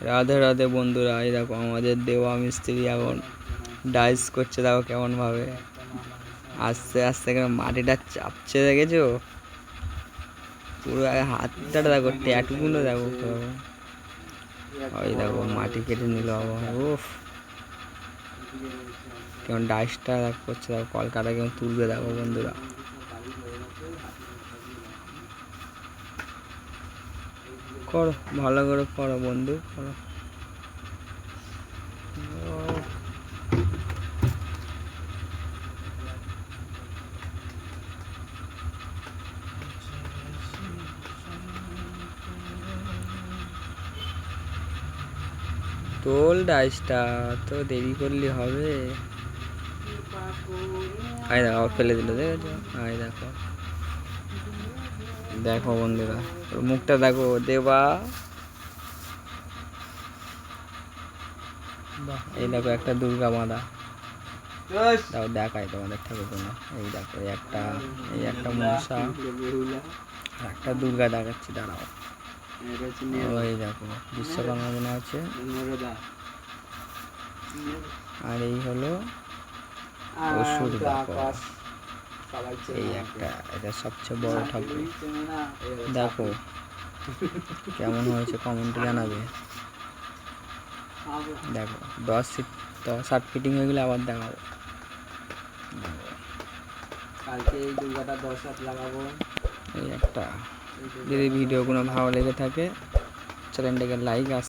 রাধে রাধে বন্ধুরা, এই দেখো আমাদের দেওয়া মিস্ত্রি এখন ডাইস করছে। দেখো কেমন ভাবে আস্তে আস্তে কেন মাটিটা চাপছে, দেখেছো? পুরো হাতটা দেখো, ট্যাটুগুলো দেখো। ওই দেখো মাটি কেটে নিল আবার। উফ, কেমন ডাইসটা করছে দেখো, কলকাতা কেমন তুলবে দেখো বন্ধুরা। করো, ভালো করে করো বন্ধু, করো। তোল ডাইসটা, তো দেরি করলে হবে। আয় দেখো ফেলে দিল, দেখেছো? আয় দেখো, দেখো বন্ধুরা ওর মুখটা দেখো। দেবা, এই দেখো একটা দুর্গা বাঁধা। দেখো দেখাই তোমাদের ঠাকুর না, এই দেখো এই একটা মনসা আর একটা দুর্গা দেখাচ্ছি, দাঁড়াও। ওই দেখো বিশ্বকর্মা মনে আছে। আর এই হলো অসুর দেখো। এই একটা, এটা সবচেয়ে বড় ঠাকুর। দেখো কেমন হয়েছে, কমেন্টে জানাবে। দেখো 10 ফিটিং হয়ে গেলে আবার দেখাবো। কালকে এই দুর্গাটা 10 হাত লাগাবো। এই একটা, যদি ভিডিওগুলো ভালো লেগে থাকে চ্যানেলটাকে লাইক আর